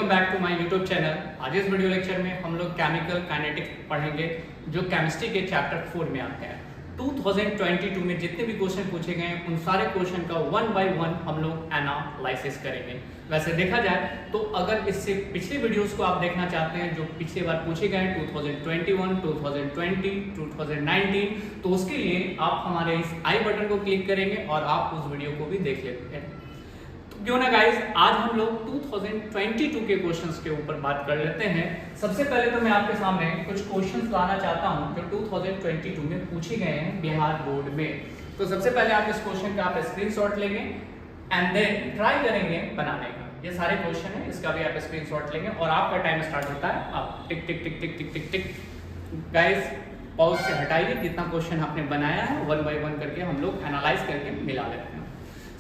Welcome back to my YouTube channel. आज इस video lecture में हम लोग केमिकल काइनेटिक्स पढ़ेंगे जो केमिस्ट्री के चैप्टर 4 में आते हैं। 2022 में जितने भी क्वेश्चन पूछे गए हैं उन सारे क्वेश्चन का 1 बाय 1 हम लोग एनालिसिस करेंगे। वैसे देखा जाए तो अगर इससे पिछले वीडियोस को आप देखना चाहते हैं जो पिछले बार पूछे गए हैं 2021, 2020, 2019, तो उसके लिए आप हमारे इस आई बटन को क्लिक करेंगे और आप उस वीडियो को भी देख लेते हैं। क्यों ना गाइस, आज हम लोग 2022 के क्वेश्चंस के ऊपर बात कर लेते हैं। सबसे पहले तो मैं आपके सामने कुछ क्वेश्चंस लाना चाहता हूं जो 2022 में पूछे गए हैं बिहार बोर्ड में। तो सबसे पहले आप इस क्वेश्चन का आप स्क्रीनशॉट लेंगे एंड देन ट्राई करेंगे बनाने का। ये सारे क्वेश्चन है, इसका भी आप स्क्रीनशॉट लेंगे और आपका टाइम स्टार्ट होता है। आप टिक टिक टिक टिक टिक टिक टिक गाइस पॉज से हटाइए। जितना क्वेश्चन आपने बनाया है 1 बाय 1 करके हम लोग एनालाइज करके मिला लेते हैं।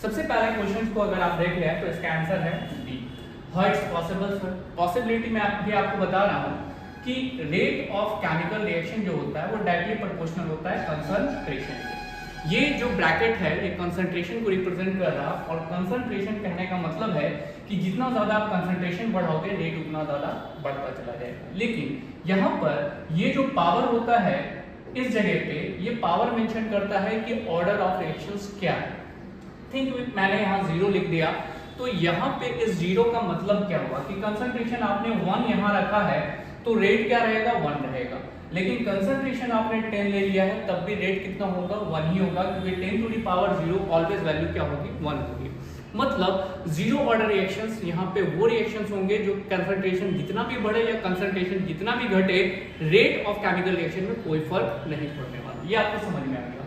सबसे पहले क्वेश्चन को अगर आप देख लें तो इसका आंसर है B. How it's possible sir? Possibility में आपको बता रहा हूं कि रेट ऑफ केमिकल रिएक्शन जो होता है वो डायरेक्टली प्रोपोर्शनल होता है कंसंट्रेशन के। ये जो ब्रैकेट है ये कंसंट्रेशन को रिप्रेजेंट कर रहा है और कंसंट्रेशन कहने का मतलब है कि जितना ज्यादा आप कंसंट्रेशन बढ़ाओगे रेट उतना ज्यादा बढ़ता चला जाएगा। लेकिन यहाँ पर ये जो पावर होता है इस जगह पे ये पावर मेंशन करता है कि ऑर्डर ऑफ रिएक्शंस क्या है। थिंक विथ, मैंने यहाँ 0 लिख दिया तो यहाँ पे इस 0 का मतलब क्या हुआ कि कंसंट्रेशन आपने 1 यहाँ रखा है तो रेट क्या रहेगा 1 रहेगा। लेकिन कंसंट्रेशन आपने 10 ले लिया है तब भी रेट कितना होगा 1 ही होगा, क्योंकि 10 to the power 0 always value क्या होगी 1 होगी। मतलब 0 ऑर्डर रिएक्शंस यहाँ पे वो रिएक्शंस होंगे जो कंसंट्रेशन जितना भी बढ़े या कंसंट्रेशन जितना भी घटे रेट ऑफ केमिकल रिएक्शन में कोई फर्क नहीं पड़ने वाला। ये आपको समझ में आ गया।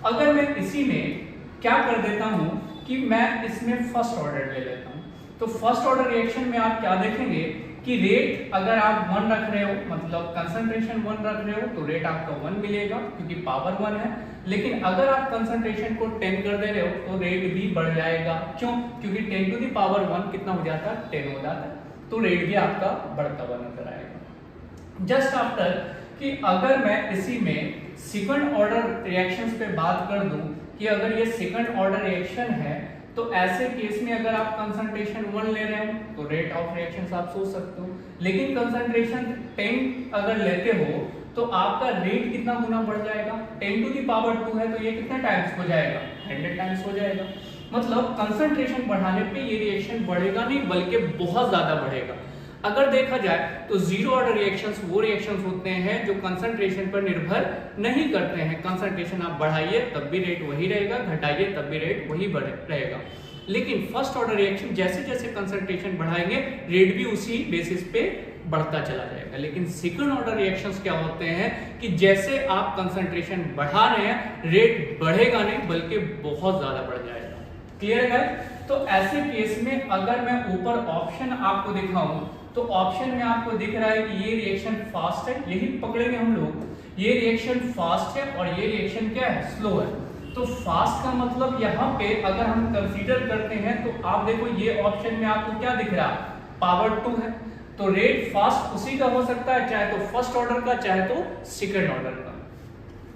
अगर मैं इसी में क्या कर देता हूं कि मैं इसमें फर्स्ट ऑर्डर ले लेता हूं तो फर्स्ट ऑर्डर रिएक्शन में आप क्या देखेंगे कि रेट अगर आप 1 रख रहे हो मतलब कंसंट्रेशन 1 रख रहे हो तो रेट आपका 1 मिलेगा क्योंकि पावर 1 है। लेकिन अगर आप कंसंट्रेशन को 10 कर दे रहे हो तो रेट भी बढ़ जाएगा। क्यों? क्योंकि 10 टू द पावर 1 कितना हो जाता है 10 हो जाता है तो रेट भी आपका बढ़ता हुआ नजर आएगा। जस्ट आफ्टर कि अगर मैं इसी में सेकंड ऑर्डर रिएक्शंस पे बात कर दूं कि अगर ये सेकंड ऑर्डर रिएक्शन है तो ऐसे केस में अगर आप कंसंट्रेशन 1 ले रहे हो तो रेट ऑफ रिएक्शंस आप सोच सकते हो। लेकिन कंसंट्रेशन 10 अगर लेते हो तो आपका रेट कितना गुना बढ़ जाएगा 10 टू द पावर 2 है तो ये कितने टाइम्स हो जाएगा 100 टाइम्स हो जाएगा। मतलब कंसंट्रेशन बढ़ाने पे ये रिएक्शन बढ़ेगा नहीं बल्कि बहुत ज्यादा बढ़ेगा। अगर देखा जाए तो 0 ऑर्डर रिएक्शंस वो रिएक्शंस होते हैं जो कंसंट्रेशन पर निर्भर नहीं करते हैं। कंसंट्रेशन आप बढ़ाइए तब भी रेट वही रहेगा, घटाइए तब भी रेट वही रहेगा। लेकिन फर्स्ट ऑर्डर रिएक्शन जैसे जैसे कंसंट्रेशन बढ़ाएंगे रेट भी उसी बेसिस पे बढ़ता चला जाएगा। लेकिन सेकंड ऑर्डर रिएक्शंस क्या होते हैं कि जैसे आप कंसंट्रेशन बढ़ा रहे हैं रेट बढ़ेगा नहीं बल्कि बहुत ज्यादा बढ़ जाएगा। क्लियर है? तो ऐसे केस में अगर मैं ऊपर ऑप्शन आपको दिखाऊं तो ऑप्शन में आपको दिख रहा है कि ये रिएक्शन फास्ट है, यही पकड़ेंगे हम लोग। ये रिएक्शन फास्ट है और ये रिएक्शन क्या है स्लो है। तो फास्ट का मतलब यहाँ पे अगर हम कंसीडर करते हैं तो आप देखो ये ऑप्शन में आपको क्या दिख रहा है पावर 2 है तो रेट फास्ट उसी का हो सकता है चाहे तो फर्स्ट ऑर्डर का चाहे तो सेकंड ऑर्डर का।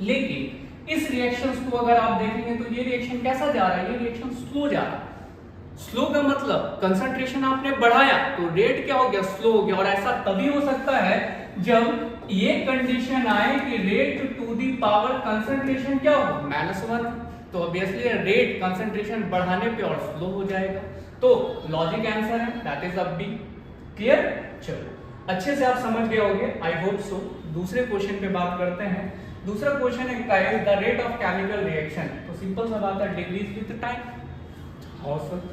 लेकिन इस रिएक्शंस को अगर आप देखेंगे तो ये रिएक्शन कैसा जा रहा है ये रिएक्शन स्लो जा रहा है। स्लो का मतलब कंसंट्रेशन आपने बढ़ाया तो रेट क्या हो गया स्लो हो गया। और ऐसा तभी हो सकता है जब ये कंडीशन आए कि rate to the power concentration क्या हो -1 तो ऑब्वियसली रेट कंसंट्रेशन बढ़ाने पे और स्लो हो जाएगा। तो लॉजिक आंसर है that is a B. Clear? चलो अच्छे से आप समझ गए होंगे, आई होप सो। दूसरे क्वेश्चन पे बात करते हैं। दूसरा क्वेश्चन है the rate of chemical reaction. तो सिंपल सा बात है decrease with time. How sir?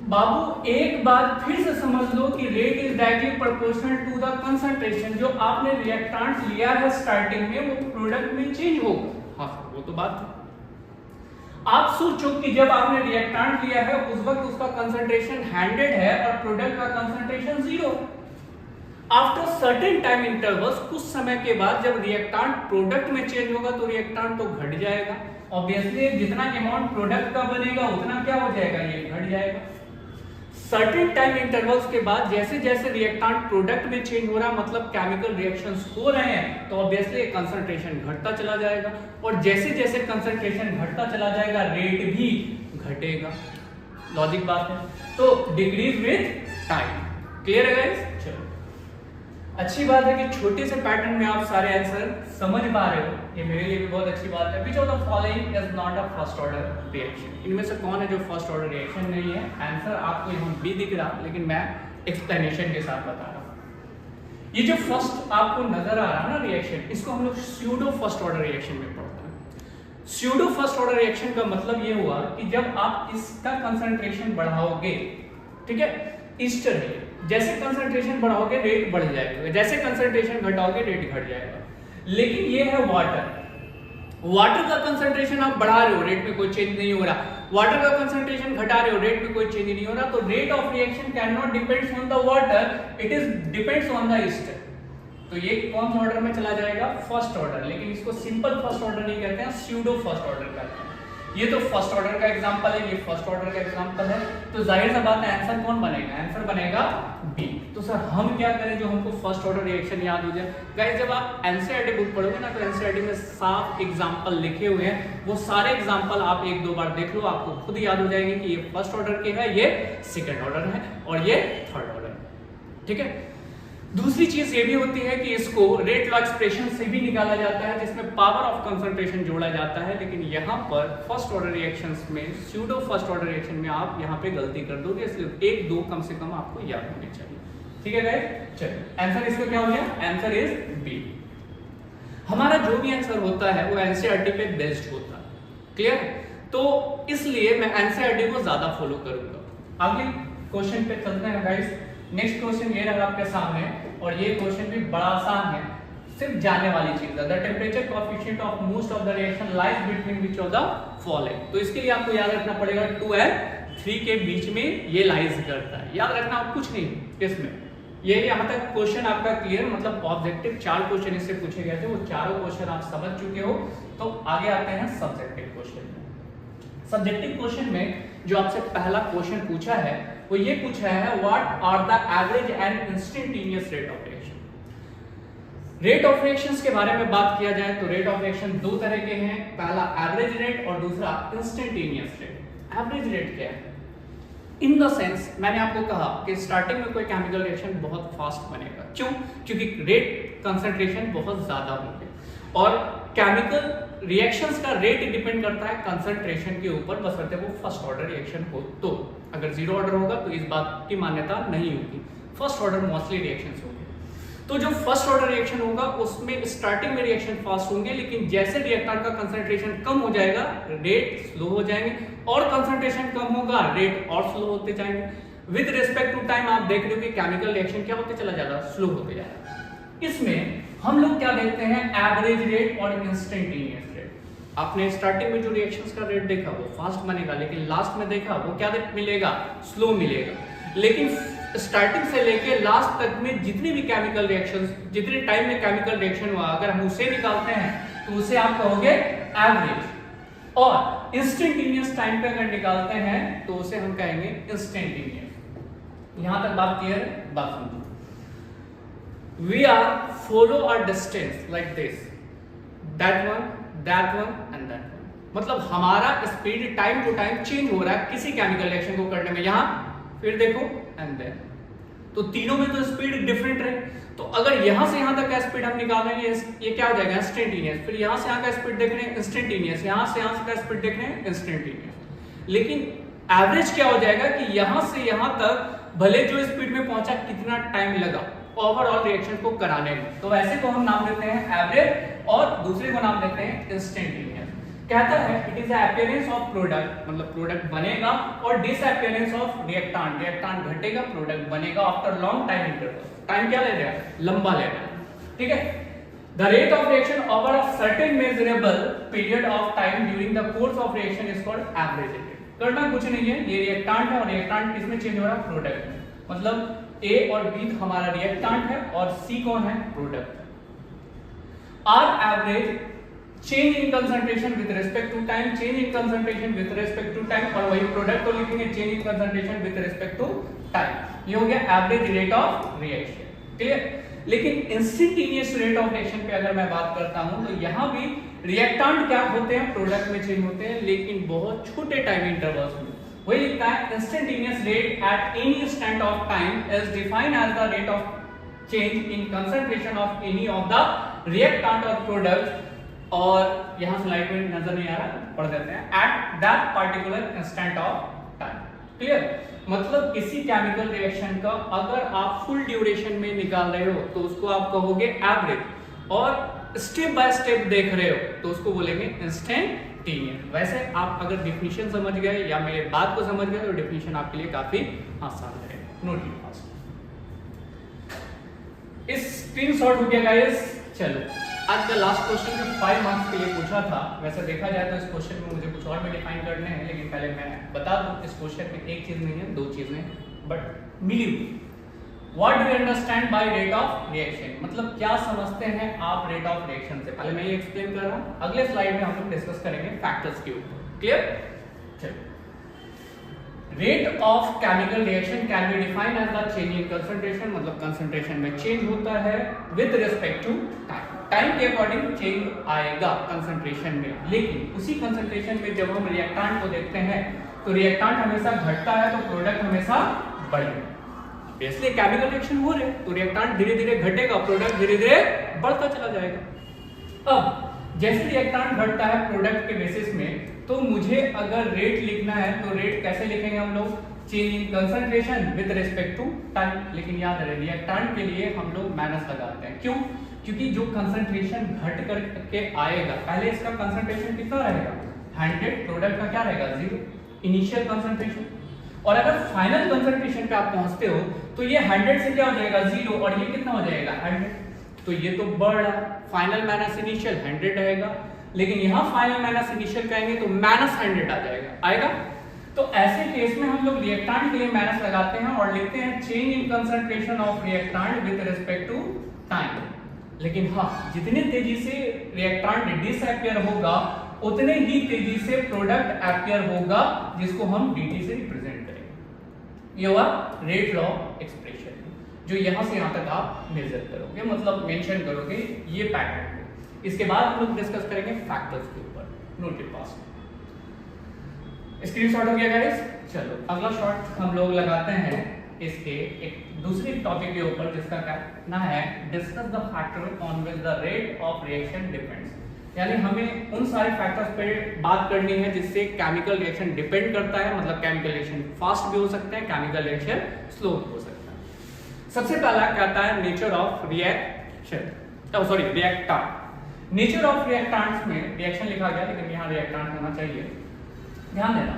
बाबू एक बात फिर से समझ लो कि rate is directly proportional to the concentration. जो आपने रिएक्टेंट लिया है स्टार्टिंग में वो प्रोडक्ट में चेंज होगा। हाँ सर वो तो बात आप सोचो कि जब आपने रिएक्टेंट लिया है उस वक्त उसका कंसंट्रेशन 100 है और प्रोडक्ट का concentration 0। After certain time intervals कुछ समय के बाद जब रिएक्टेंट प्रोडक्ट में चेंज होगा तो रिएक्टेंट तो घट जाएगा। ऑब्वियसली जितना अमाउंट प्रोडक्ट का बनेगा उतना क्या हो जाएगा ये घट जाएगा। सर्टेन टाइम इंटरवल्स के बाद जैसे जैसे रिएक्टेंट प्रोडक्ट में चेंज हो रहा है मतलब केमिकल रिएक्शंस हो रहे हैं तो ऑब्वियसली कंसंट्रेशन घटता चला जाएगा और जैसे जैसे कंसंट्रेशन घटता चला जाएगा रेट भी घटेगा। लॉजिक बात है। तो डिक्रीज विथ टाइम। क्लियर है गाइस? चलो, अच्छी बात है कि छोटे से पैटर्न में आप सारे आंसर समझ पा रहे हो, ये मेरे लिए भी बहुत अच्छी बात है। Which of the following is not a first order reaction? इनमें से कौन है जो फर्स्ट ऑर्डर रिएक्शन नहीं है? आंसर आपको यहाँ भी दिख रहा, लेकिन मैं एक्सप्लेनेशन के साथ बता रहा हूँ। ये जो फर्स्ट आपको नजर आ रहा है ना रिएक्शन, इसको हम लोग स्यूडो फर्स्ट ऑर्डर रिएक्शन में पढ़ते हैं। स्यूडो फर्स्ट ऑर्डर रिएक्शन का मतलब ये हुआ कि जब आप इसका कंसंट्रेशन बढ़ाओगे, ठीक है, ईस्टर है, जैसे कंसंट्रेशन बढ़ाओगे रेट बढ़ जाएगा, जैसे कंसंट्रेशन घटाओगे रेट घट जाएगा। लेकिन ये है वाटर, वाटर का कंसंट्रेशन आप बढ़ा रहे हो, रेट में कोई चेंज नहीं हो रहा। वाटर का कंसंट्रेशन घटा रहे हो, रेट में कोई चेंज नहीं हो रहा। तो rate of reaction can not depends on the water, it is depends on the Easter. तो ये कौन सा ऑर्डर में चला जाएगा? First order. लेकिन इसको सिंपल फर्स्ट ऑर्डर नहीं कहते हैं, स्यूडो फर्स्ट ऑर्डर कहते हैं। ये तो फर्स्ट ऑर्डर का एग्जांपल है, ये फर्स्ट ऑर्डर का एग्जांपल है। तो जाहिर सा बात है आंसर कौन बनेगा? आंसर बनेगा बी। तो सर हम क्या करें जो हमको फर्स्ट ऑर्डर रिएक्शन याद हो जाए? गाइस जब आप एनसीईआरटी बुक पढ़ोगे ना, तो एनसीईआरटी में साफ एग्जांपल लिखे हुए हैं, वो सारे एग्जांपल आप एक दो बार देख लो, आपको खुद याद हो जाएंगे कि ये फर्स्ट ऑर्डर के है, ये सेकंड ऑर्डर है और ये थर्ड ऑर्डर। ठीक है, दूसरी चीज ये भी होती है कि इसको रेट लॉ एक्सप्रेशन से भी निकाला जाता है, जिसमें पावर ऑफ कंसंट्रेशन जोड़ा जाता है। लेकिन यहाँ पर फर्स्ट ऑर्डर रिएक्शंस में, स्यूडो फर्स्ट ऑर्डर रिएक्शन में आप यहाँ पे गलती कर दोगे, इसलिए एक दो कम से कम आपको याद होने चाहिए। ठीक है गाइस, चलिए आंसर इसका क्या हो गया? Answer is B. हमारा जो भी आंसर होता है वो एनसीईआरटी पे बेस्ड होता है। क्लियर? तो इसलिए मैं एनसीईआरटी को ज्यादा फॉलो करूंगा। आगे क्वेश्चन पे चलते हैं गाइस। नेक्स्ट क्वेश्चन ये रहा आपके सामने, और ये क्वेश्चन भी बड़ा आसान है, सिर्फ जानने वाली चीज है। The temperature coefficient of most of the reaction lies between which of the following. तो इसके लिए आपको याद रखना पड़ेगा 2 और 3 के बीच में ये लाइज करता है। याद रखना, कुछ नहीं इसमें। ये यहाँ तक क्वेश्चन आपका क्लियर, मतलब ऑब्जेक्टिव 4 क्वेश्चन इससे पूछे गए थे, वो चारों क्वेश्चन आप समझ चुके हो। तो आगे आते हैं सब्जेक्टिव क्वेश्चन में। सब्जेक्टिव क्वेश्चन में जो आपसे पहला क्वेश्चन पूछा है वो ये पूछा है, what are the average and instantaneous rate of reaction. Rate of reactions के बारे में बात किया जाए तो रेट ऑफ रिएक्शन दो तरह के हैं, पहला एवरेज रेट और दूसरा इंस्टेंटेनियस रेट। एवरेज रेट क्या है? इन द सेंस मैंने आपको कहा कि स्टार्टिंग में कोई केमिकल रिएक्शन बहुत फास्ट बनेगा। क्यों? क्योंकि रेट कंसंट्रेशन बहुत ज्यादा होंगे, और केमिकल रिएक्शंस का रेट डिपेंड करता है कंसंट्रेशन के ऊपर, बशर्ते वो फर्स्ट ऑर्डर रिएक्शन हो। तो अगर जीरो ऑर्डर होगा तो इस बात की मान्यता नहीं होगी, फर्स्ट ऑर्डर मोस्टली रिएक्शंस होंगे। तो जो फर्स्ट ऑर्डर रिएक्शन होगा उसमें स्टार्टिंग में रिएक्शन फास्ट होंगे, लेकिन जैसे रिएक्टेंट का कंसंट्रेशन कम हो जाएगा रेट स्लो हो जाएंगे, और कंसंट्रेशन कम होगा रेट और स्लो होते जाएंगे। विद रिस्पेक्ट टू टाइम आप देख रहे हो कि केमिकल रिएक्शन क्या होते चला जाएगा? स्लो होते जाएगा। इसमें हम लोग क्या देखते हैं? एवरेज रेट और इंस्टेंटेनियस रेट। आपने स्टार्टिंग में जो रिएक्शंस का रेट देखा वो फास्ट बनेगा, लेकिन लास्ट में देखा वो क्या मिलेगा? स्लो मिलेगा। लेकिन स्टार्टिंग से लेके लास्ट तक में जितनी भी केमिकल रिएक्शंस, जितने टाइम में केमिकल रिएक्शन हुआ, अगर हम उसे निकालते हैं तो उसे आप कहोगे एवरेज, और इंस्टेंटेनियस टाइम पे अगर निकालते हैं तो उसे हम कहेंगे इंस्टेंटेनियस। यहां तक बात क्लियर है? बात समझो। We are follow a distance like this, that one and that one। मतलब हमारा speed time to time change हो रहा है किसी केमिकल रिएक्शन को करने में। यहाँ फिर देखो एंड देन, तो तीनों में तो स्पीड डिफरेंट है। तो अगर यहाँ से यहाँ तक का स्पीड हम निकाल रहे हैं, ये क्या हो जाएगा? इंस्टेंटेनियस। फिर यहाँ से यहाँ का स्पीड देख रहे हैं इंस्टेंटेनियस, यहाँ से यहाँ का स्पीड देख रहे हैं इंस्टेंटेनियस। लेकिन एवरेज क्या हो जाएगा कि यहाँ से यहाँ तक भले जो स्पीड में पहुंचा कितना टाइम लगा ओवरऑल रिएक्शन को कराने में, तो ऐसे को हम नाम देते हैं एवरेज, और दूसरे को नाम देते हैं इंस्टेंटेनियस। कहता है it is the appearance of product, मतलब प्रोडक्ट बनेगा, और डिसअपीयरेंस ऑफ रिएक्टेंट, रिएक्टेंट घटेगा, प्रोडक्ट बनेगा after long time interval. Time क्या ले रहा है? लंबा ले रहा है। ठीक है, the rate of reaction over a certain measurable period of time during the course of reaction is called average rate. करना कुछ नहीं है, ये रिएक्टेंट है और रिएक्टेंट किसमें चेंज हो रहा है? प्रोडक्ट में। मतलब A और B हमारा रिएक्टेंट है और C कौन है? Product. R average change in concentration with respect to time, change in concentration with respect to time, और वही प्रोडक्ट को लिखेंगे change in concentration with respect to time. ये हो गया average rate of reaction. Clear? लेकिन इंस्टेंटेनियस रेट ऑफ रिएक्शन पे अगर मैं बात करता हूं तो यहां भी रिएक्टेंट क्या होते हैं? प्रोडक्ट में चेंज होते हैं, लेकिन बहुत छोटे टाइम इंटरवल्स में। वही लिखता है instantaneous rate at any instant of time is defined as the rate of change in concentration of any of the reactant और प्रोडक्ट, और यहां स्लाइड में नजर नहीं आ रहा, पढ़ देते हैं, at that particular instant of time. Clear? मतलब किसी केमिकल रिएक्शन का अगर आप फुल ड्यूरेशन में निकाल रहे हो तो उसको आप कहोगे एवरेज, और स्टेप बाय स्टेप देख रहे हो तो उसको बोलेंगे इंस्टेंटेनियस। वैसे आप अगर डिफिनीशन समझ गए या मेरे बात को समझ गए तो डिफिनीशन आपके लिए काफी आसान है। नोट लीजिए पास। इस स्क्रीनशॉट हो गया गाइस। चलो आज का लास्ट क्वेश्चन जो 5 मार्क्स के लिए पूछा था, वैसे देखा जाए तो इस क्वेश्चन में मुझे कुछ और भी डिफाइन करने हैं, लेकिन पहले मैं बता दूं इस क्वेश्चन में एक चीज नहीं है, दो चीजें बट मिली हुई। What do you understand by rate of reaction, मतलब क्या समझते हैं आप रेट ऑफ रिएक्शन से, पहले मैं ये एक्सप्लेन कर रहा हूं, अगले स्लाइड में हम लोग डिस्कस करेंगे फैक्टर्स के ऊपर। क्लियर? चलो, rate of chemical reaction can be defined as the change in concentration, मतलब कंसंट्रेशन में चेंज होता है with respect to time, time के अकॉर्डिंग चेंज आएगा कंसंट्रेशन में, लेकिन उसी कंसंट्रेशन में जब हम रिएक्टेंट को देखते हैं तो रिएक्टेंट हमेशा घटता है तो प्रोडक्ट हमेशा बढ़ेगा। बेसिकली केमिकल रिएक्शन हो रहे तो रिएक्टेंट धीरे धीरे घटेगा, प्रोडक्ट धीरे धीरे बढ़ता चला जाएगा। अब जैसे रिएक्टेंट घटता है प्रोडक्ट के बेसिस में, तो मुझे अगर रेट लिखना है तो रेट कैसे लिखेंगे हम लोग, change in concentration with respect to time, लेकिन याद रहे रिएक्टेंट के लिए हम लोग माइनस लगाते हैं। क्यों? क्योंकि जो कंसंट्रेशन घट करके आएगा, पहले इसका कंसंट्रेशन कितना रहेगा 100, प्रोडक्ट का क्या रहेगा 0 इनिशियल कंसंट्रेशन, और अगर फाइनल कंसंट्रेशन पे आप पहुंचते हो तो ये 100 से क्या हो जाएगा 0, और ये कितना हो जाएगा 100, तो ये तो बढ़ रहा, फाइनल माइनस इनिशियल 100 रहेगा, लेकिन यहाँ फाइनल माइनस इनिशियल कहेंगे तो माइनस 100 आ जाएगा, आएगा। तो ऐसे केस में हम लोग रिएक्टेंट के लिए माइनस लगाते हैं और लिखते हैं change in concentration of reactant with respect to time. लेकिन हाँ, जितने तेजी से रिएक्टेंट डिसअपियर होगा उतने ही तेजी से प्रोडक्ट अपीयर होगा, जिसको हम dt से रिप्रेजेंट करेंगे। ये हुआ रेट लॉ एक्सप्रेशन, जो यहां से यहां तक आप मेजर करोगे, मतलब मेंशन करोगे ये पैटर्न को। इसके बाद हम लोग डिस्कस करेंगे फैक्टर्स के ऊपर। Note it pass. स्क्रीनशॉट हो गया गाइस। चलो अगला शॉट हम लोग लगाते हैं इसके एक दूसरी टॉपिक के ऊपर, जिसका क्या ना है discuss the factor on which the rate of reaction depends, यानी हमें उन सारे फैक्टर्स पे बात करनी है जिससे केमिकल रिएक्शन डिपेंड करता है, मतलब केमिकल रिएक्शन फास्ट भी हो सकता है, केमिकल रिएक्शन स्लो भी हो सकता है। सबसे पहला क्या आता है nature of reaction, sorry reactant. Nature of reactants में रिएक्शन लिखा गया, लेकिन यहाँ रिएक्टेंट होना चाहिए, ध्यान देना।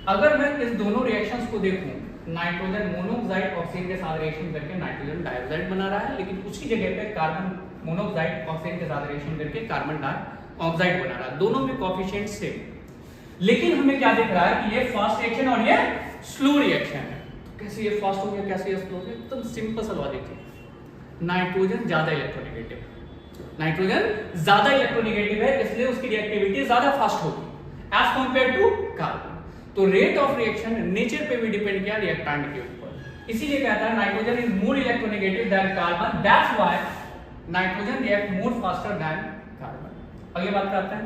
अगर मैं इस दोनों रिएक्शंस को देखूं, नाइट्रोजन मोनोऑक्साइड ऑक्सीजन के साथ रिएक्शन करके नाइट्रोजन डाइऑक्साइड बना रहा है, लेकिन उसी जगह पे कार्बन मोनोऑक्साइड ऑक्सीजन के साथ रिएक्शन करके कार्बन डाइऑक्साइड बना रहा है, दोनों में कोएफिशिएंट सेम। लेकिन हमें क्या दिख रहा है कि ये फास्ट रिएक्शन और ये स्लो रिएक्शन है। तो कैसे ये फास्ट हो गया, कैसे ये स्लो हो गया? एकदम सिंपल सा लॉजिक है। नाइट्रोजन ज्यादा इलेक्ट्रोनेगेटिव, नाइट्रोजन ज्यादा इलेक्ट्रोनेगेटिव है, इसलिए उसकी रिएक्टिविटी ज्यादा फास्ट होगी एज कंपेयर टू कार्बन। तो रेट ऑफ रिएक्शन नेचर पे भी डिपेंड किया रिएक्टेंट के ऊपर, इसीलिए कहता है nitrogen is more electronegative than carbon, that's why nitrogen react more faster than carbon. अगली बात करते हैं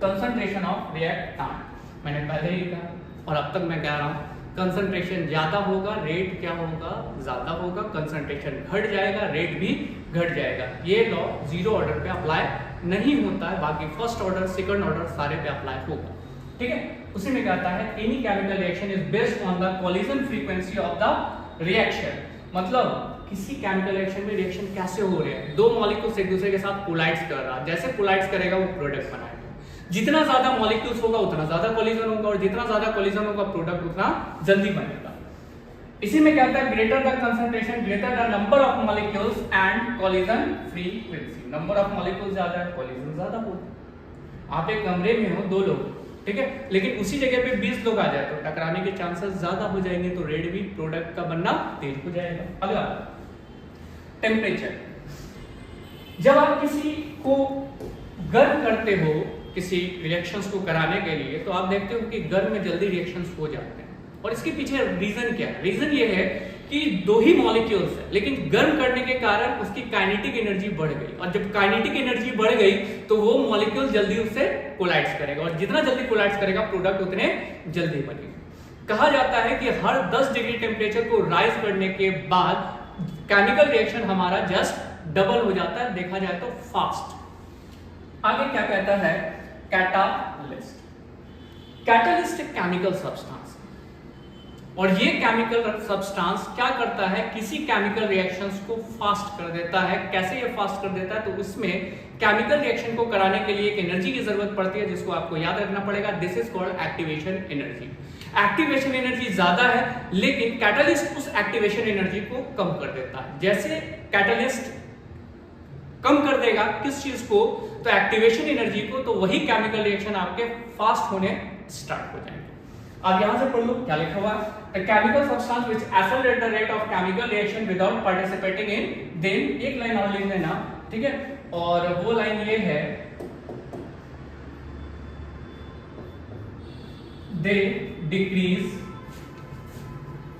कंसंट्रेशन ऑफ रिएक्टेंट। मैंने पहले ही कहा और अब तक मैं कह रहा हूं, कंसंट्रेशन ज्यादा होगा रेट क्या होगा ज्यादा होगा, कंसंट्रेशन घट जाएगा रेट भी घट जाएगा। ये लॉ जीरो ऑर्डर पे अप्लाई नहीं होता है, बाकी फर्स्ट ऑर्डर सेकंड ऑर्डर सारे पे अप्लाई होगा। ठीक है, उसी में कहता है any chemical reaction is based on the collision frequency of the reaction, मतलब किसी केमिकल रिएक्शन में रिएक्शन कैसे हो रहे हैं, दो मॉलिक्यूल्स एक दूसरे के साथ कोलाइड्स कर रहा है, जैसे कोलाइड्स करेगा वो प्रोडक्ट बनाएगा। जितना ज्यादा मॉलिक्यूल्स होगा उतना ज्यादा कोलिजन होगा, और जितना ज्यादा कोलिजन होगा प्रोडक्ट उतना जल्दी बनेगा। इसी में कहता है greater the concentration greater the number of molecules and collision frequency, number of molecules ज्यादा है कोलिजन ज्यादा होगा। आप एक कमरे में हो दो लोग, ठीक है, लेकिन उसी जगह पे 20 लोग आ जाए तो टकराने के चांसेस ज्यादा हो जाएंगे, तो रेट भी प्रोडक्ट का बनना तेज हो जाएगा। अगला टेम्परेचर। जब आप किसी को गर्म करते हो किसी रिएक्शंस को कराने के लिए, तो आप देखते हो कि गर्म में जल्दी रिएक्शंस हो जाते हैं, और इसके पीछे रीजन क्या है? रीजन ये है कि दो ही मॉलिक्यूल्स है, लेकिन गर्म करने के कारण उसकी काइनेटिक एनर्जी बढ़ गई, और जब काइनेटिक एनर्जी बढ़ गई तो वो मॉलिक्यूल जल्दी उससे कोलाइड्स करेगा, और जितना जल्दी कोलाइड्स करेगा प्रोडक्ट उतने जल्दी बनेगा। कहा जाता है कि हर 10 डिग्री टेम्परेचर को राइज करने के बाद केमिकल रिएक्शन हमारा जस्ट डबल हो जाता है, देखा जाए तो फास्ट। आगे क्या कहता है, कैटालिस्ट। कैटलिस्ट एक केमिकल सब्सटेंस, और ये केमिकल सब्सटेंस क्या करता है, किसी केमिकल रिएक्शंस को फास्ट कर देता है। कैसे ये फास्ट कर देता है, तो इसमें केमिकल रिएक्शन को कराने के लिए एक एनर्जी की जरूरत पड़ती है, जिसको आपको याद रखना पड़ेगा। This is called activation energy. Activation energy ज्यादा है, लेकिन कैटलिस्ट उस एक्टिवेशन एनर्जी को कम कर देता है। जैसे कैटलिस्ट कम कर देगा किस चीज को, तो एक्टिवेशन एनर्जी को, तो वही केमिकल रिएक्शन आपके फास्ट होने स्टार्ट हो जाएंगे। अब यहां से पढ़ लो क्या लिखा हुआ है, the chemical substance which accelerate the rate of chemical reaction without participating in then, एक लाइन और लिख लेना, ठीक है। और वो लाइन ये है, they decrease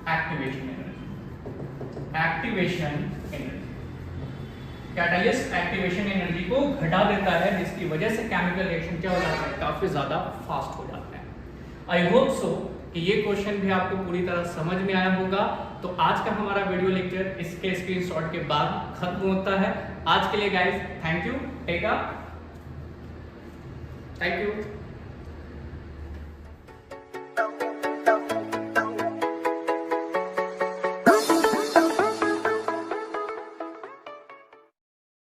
activation energy. Activation energy, catalyst activation energy को घटा देता है, जिसकी वजह से केमिकल रिएक्शन क्या हो जाता है, काफी ज्यादा फास्ट हो जाता है। आई होप सो कि ये क्वेश्चन भी आपको पूरी तरह समझ में आया होगा। तो आज का हमारा वीडियो लेक्चर इसके स्क्रीनशॉट के बाद खत्म होता है। आज के लिए guys thank you, take a, thank you.